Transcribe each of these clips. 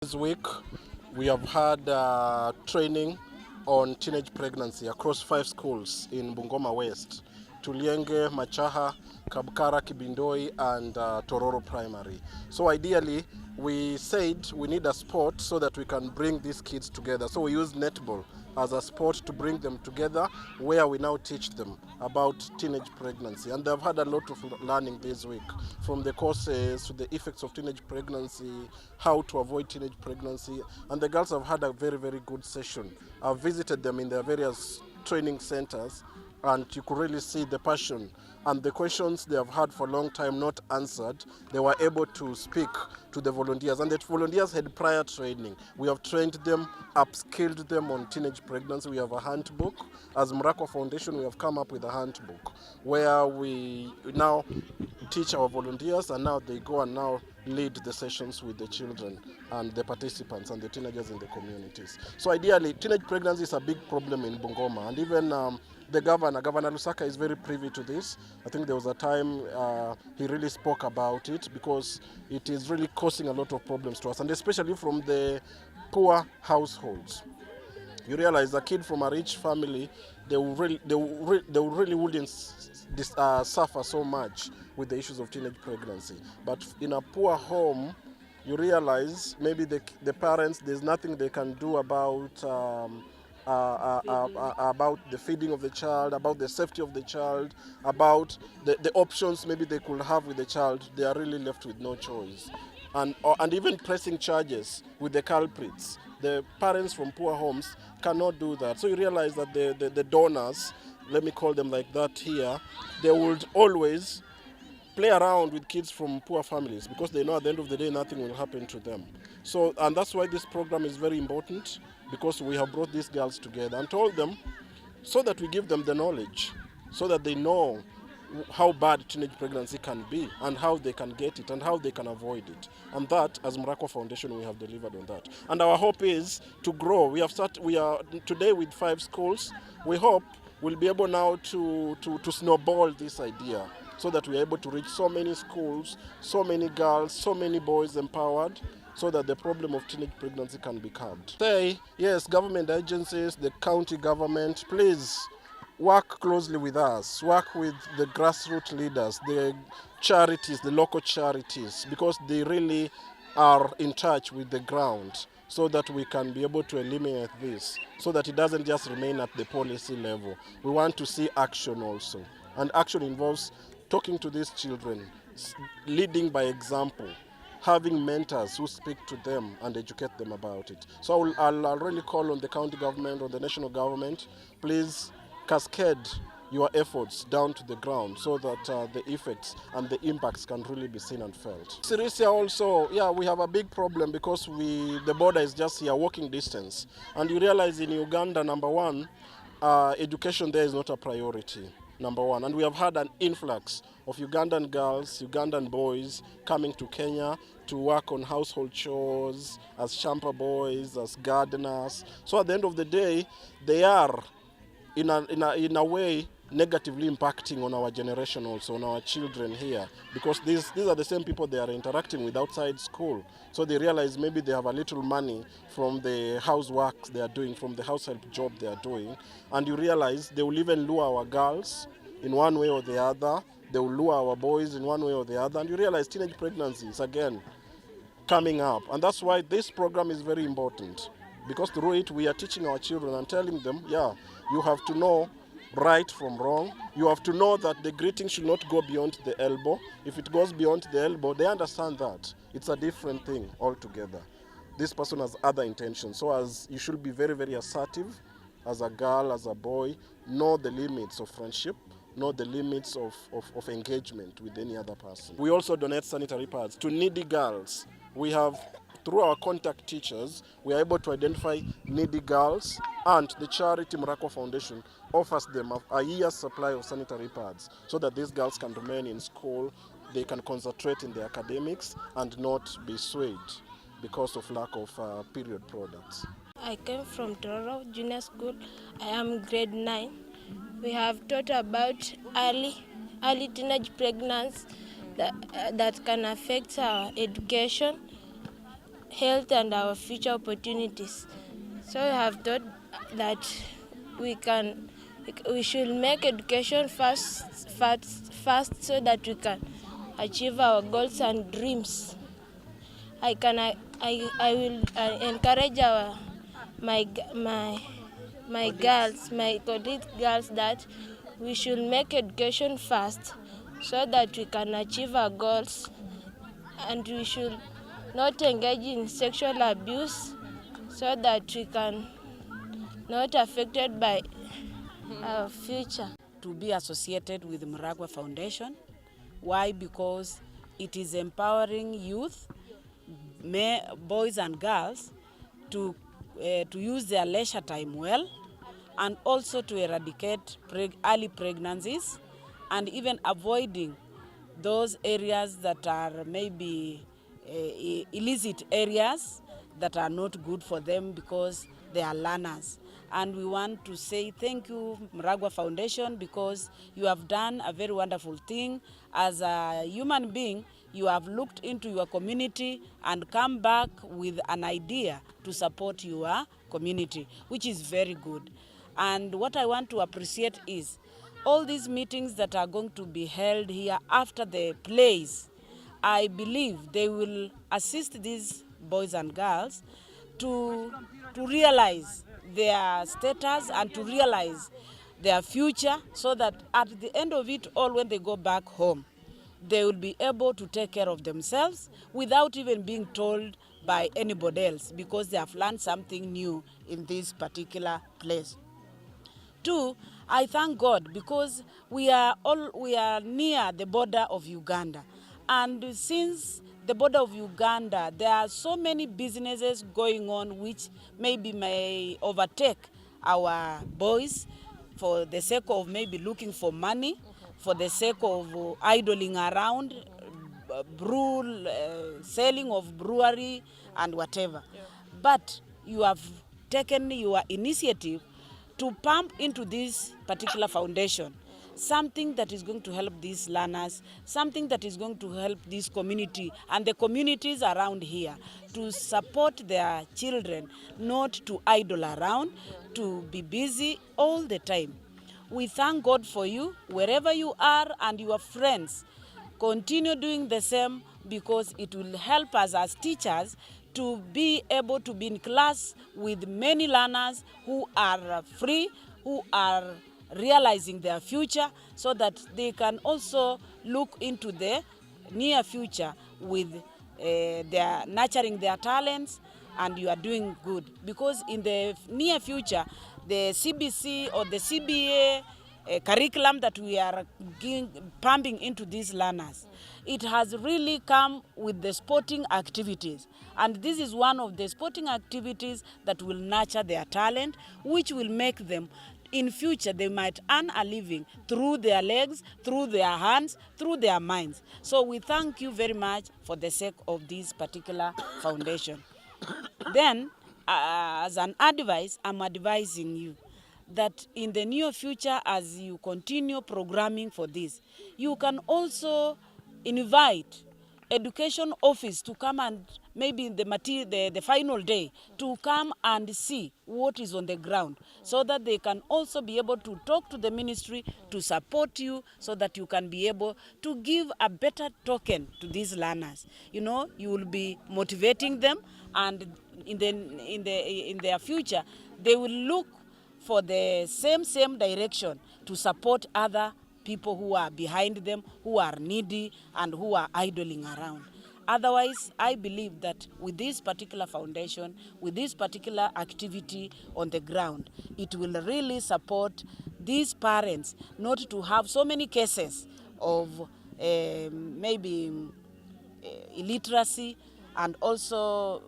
This week we have had training on teenage pregnancy across 5 schools in Bungoma West, Tulienge, Machaha, Kabkara, Kibindoi and Tororo Primary. So ideally we said we need a sport so that we can bring these kids together. So we use netball as a sport to bring them together, where we now teach them about teenage pregnancy. And they've had a lot of learning this week, from the courses to the effects of teenage pregnancy, how to avoid teenage pregnancy. And the girls have had a very, very good session. I've visited them in their various training centers, and you could really see the passion and the questions they have had for a long time not answered. They were able to speak to the volunteers, and the volunteers had prior training. We have trained them, upskilled them on teenage pregnancy. We have a handbook. As Mrakwa Foundation, we have come up with a handbook where we now teach our volunteers, and now they go and now lead the sessions with the children and the participants and the teenagers in the communities. So ideally, teenage pregnancy is a big problem in Bungoma, and even the Governor Lusaka, is very privy to this. I think there was a time he really spoke about it, because it is really causing a lot of problems to us, and especially from the poor households. You realize a kid from a rich family, they really wouldn't suffer so much with the issues of teenage pregnancy. But in a poor home, you realize maybe the parents, there's nothing they can do about the feeding of the child, about the safety of the child, about the options maybe they could have with the child. They are really left with no choice. And even pressing charges with the culprits. The parents from poor homes cannot do that. So you realize that the donors, let me call them like that here, they would always play around with kids from poor families, because they know at the end of the day nothing will happen to them. So, and that's why this program is very important, because we have brought these girls together and told them, so that we give them the knowledge, so that they know how bad teenage pregnancy can be and how they can get it and how they can avoid it. And that, as Mrakwa Foundation, we have delivered on that. And our hope is to grow. We are today with 5 schools. We hope we'll be able now to snowball this idea, so that we are able to reach so many schools, so many girls, so many boys empowered, so that the problem of teenage pregnancy can be curbed. Yes, government agencies, the county government, please work closely with us, work with the grassroots leaders, the charities, the local charities, because they really are in touch with the ground, so that we can be able to eliminate this, so that it doesn't just remain at the policy level. We want to see action also. And action involves talking to these children, leading by example, having mentors who speak to them and educate them about it. So I'll really call on the county government or the national government, please cascade your efforts down to the ground, so that the effects and the impacts can really be seen and felt. SIRISIA also, we have a big problem, because the border is just here, walking distance. And you realize in Uganda, number one, education there is not a priority. Number one. And we have had an influx of Ugandan girls, Ugandan boys coming to Kenya to work on household chores, as shampa boys, as gardeners. So at the end of the day, they are, in a way, negatively impacting on our generation also, on our children here, because these are the same people they are interacting with outside school. So they realize maybe they have a little money from the housework they are doing, from the house help job they are doing, and you realize they will even lure our girls in one way or the other. They will lure our boys in one way or the other, and you realize teenage pregnancy is again coming up. And that's why this program is very important, because through it we are teaching our children and telling them, you have to know right from wrong. You have to know that the greeting should not go beyond the elbow. If it goes beyond the elbow, they understand that it's a different thing altogether. This person has other intentions. So as you should be very, very assertive as a girl, as a boy, know the limits of friendship, know the limits of engagement with any other person. We also donate sanitary pads to needy girls. We have, through our contact teachers, we are able to identify needy girls, and the charity Mrakwa Foundation offers them a year's supply of sanitary pads, so that these girls can remain in school, they can concentrate in their academics and not be swayed because of lack of period products. I came from Tororo Junior School. I am grade 9. We have taught about early teenage pregnancy that can affect our education. health and our future opportunities. So we have thought that we should make education fast so that we can achieve our goals and dreams. I will encourage my girls, my colleague girls, that we should make education fast so that we can achieve our goals, and we should not engage in sexual abuse so that we can not affected by our future. To be associated with Muragwa Foundation. Why? Because it is empowering youth, boys and girls, to use their leisure time well, and also to eradicate early pregnancies, and even avoiding those areas that are maybe illicit areas that are not good for them because they are learners. And we want to say thank you, Muragwa Foundation, because you have done a very wonderful thing. As a human being, you have looked into your community and come back with an idea to support your community, which is very good. And what I want to appreciate is all these meetings that are going to be held here after the plays. I believe they will assist these boys and girls to realize their status and to realize their future, so that at the end of it all, when they go back home, they will be able to take care of themselves without even being told by anybody else, because they have learned something new in this particular place. Two, I thank God because we are near the border of Uganda, and since the border of Uganda, there are so many businesses going on which maybe may overtake our boys for the sake of maybe looking for money, for the sake of idling around, selling of brewery and whatever. Yeah. But you have taken your initiative to pump into this particular foundation something that is going to help these learners, something that is going to help this community and the communities around here to support their children, not to idle around, to be busy all the time. We thank God for you, wherever you are, and your friends. Continue doing the same, because it will help us as teachers to be able to be in class with many learners who are free, who are realizing their future, so that they can also look into the near future with their nurturing their talents. And you are doing good, because in the near future, the CBC or the CBA curriculum that we are pumping into these learners, it has really come with the sporting activities. And this is one of the sporting activities that will nurture their talent, which will make them, in future, they might earn a living through their legs, through their hands, through their minds. So we thank you very much for the sake of this particular foundation. Then, as an advice, I'm advising you that in the near future, as you continue programming for this, you can also invite education office to come and maybe the final day to come and see what is on the ground, so that they can also be able to talk to the ministry to support you, so that you can be able to give a better token to these learners. You know, you will be motivating them, and in their future, they will look for the same direction to support other people who are behind them, who are needy and who are idling around. Otherwise, I believe that with this particular foundation, with this particular activity on the ground, it will really support these parents not to have so many cases of maybe illiteracy, and also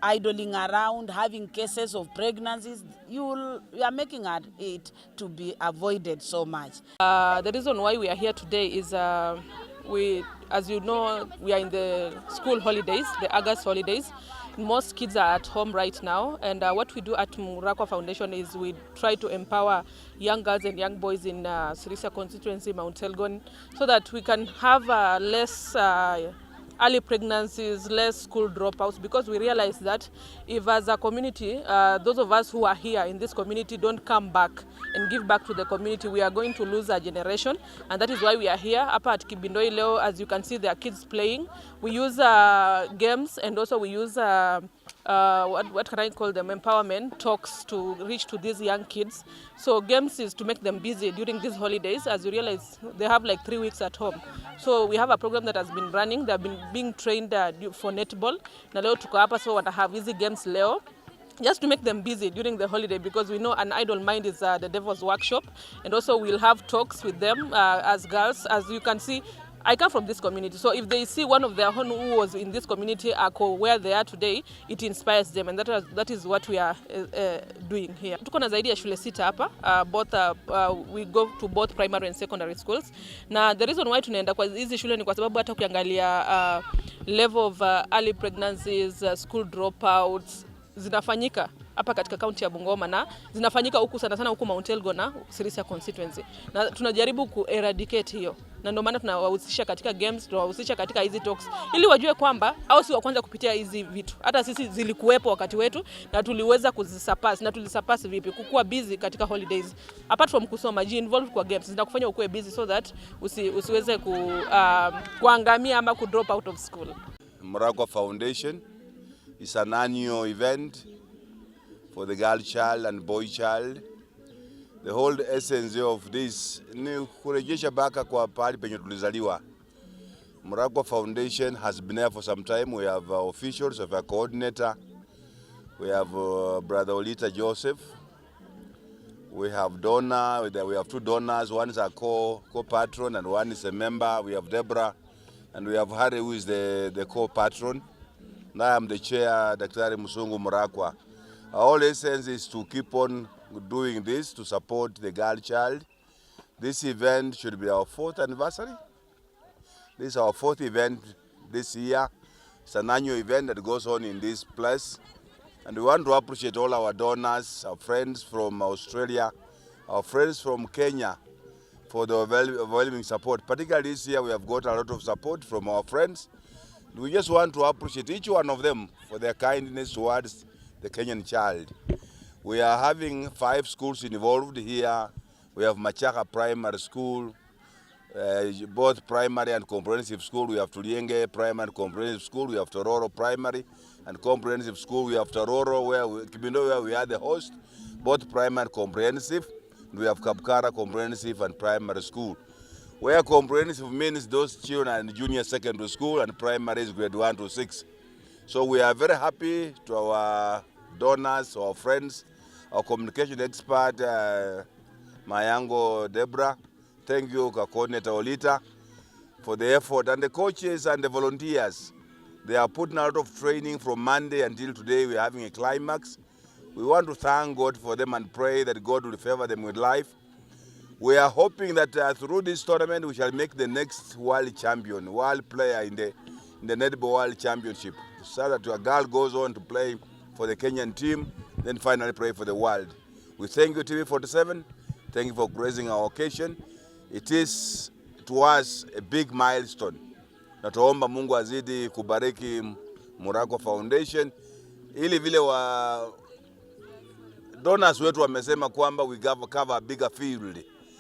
idling around, having cases of pregnancies. You are making it to be avoided so much. The reason why we are here today is as you know, we are in the school holidays, the August holidays. Most kids are at home right now, and what we do at Muragwa Foundation is we try to empower young girls and young boys in SIRISIA constituency, Mount Elgon, so that we can have less early pregnancies, less school dropouts, because we realize that if as a community, those of us who are here in this community don't come back and give back to the community, we are going to lose a generation, and that is why we are here. Hapa at Kibindoi leo, as you can see, there are kids playing. We use games, and also we use what can I call them, empowerment talks to reach to these young kids. So games is to make them busy during these holidays. As you realize, they have like 3 weeks at home. So we have a program that has been running. They have been being trained for netball. Na leo tuko hapa, so wata have easy games leo, just to make them busy during the holiday, because we know an idle mind is the devil's workshop. And also we'll have talks with them as girls. As you can see, I come from this community, so if they see one of their own who was in this community where they are today, it inspires them, and that is what we are doing here. Tuko na zaidi ya shule 6 hapa, we go to both primary and secondary schools. Na the reason why tunaenda kwa hizi shule ni kwa sababu hata ukiangalia level of early pregnancies, school dropouts zinafanyika hapa katika kaunti ya Bungoma, na zinafanyika huku sana sana huku Mount Elgon na Sirisia constituency, na tunajaribu ku-eradicate hiyo, na ndio maana tunawahusisha katika games, tunawahusisha katika hizi talks, ili wajue kwamba au si wa kwanza kupitia hizi vitu. Hata sisi zilikuwepo wakati wetu na tuliweza kuzisurpass, na tulisurpass vipi? Kukua busy katika holidays, apart from kusoma, involved kwa games zinakufanya ukue busy, so that usiweze kuangamia ama ku drop out of school. Mrakwa Foundation is an annual event for the girl child and boy child. The whole essence of this ni kurejesha baka kwa pahali penye tulizaliwa. Mrakwa Foundation has been there for some time. We have officials, we have a coordinator, we have Brother Olita Joseph, we have donor, we have 2 donors, one is a co-patron and one is a member. We have Deborah and we have Harry, who is the co-patron. Now I am the chair, Dr. Musungu Mrakwa. Our whole essence is to keep on doing this to support the girl child. This event should be our 4th anniversary. This is our 4th event this year. It's an annual event that goes on in this place. And we want to appreciate all our donors, our friends from Australia, our friends from Kenya for the overwhelming support. Particularly this year we have got a lot of support from our friends. We just want to appreciate each one of them for their kindness towards the Kenyan child. We are having 5 schools involved here. We have Machaka Primary School, both primary and comprehensive school. We have Tulienge Primary and Comprehensive School. We have Tororo Primary and Comprehensive School. We have Tororo, where we are the host, both primary and comprehensive. We have Kapkara Comprehensive and Primary School, where comprehensive means those children in junior secondary school, and primary is grade 1 to 6. So we are very happy to our donors, our friends, our communication expert, Mayango Deborah. Thank you, Coordinator Olita, for the effort, and the coaches and the volunteers. They are putting a lot of training from Monday until today. We are having a climax. We want to thank God for them and pray that God will favor them with life. We are hoping that through this tournament we shall make the next world champion, world player in the Netball World Championship, so that a girl goes on to play for the Kenyan team, then finally play for the world. We thank you, TV47. Thank you for gracing our occasion. It is to us a big milestone. Na tuomba Mungu azidi kubariki Mrakwa Foundation, ili vile wa donors wetu wamesema kwamba we cover a bigger field.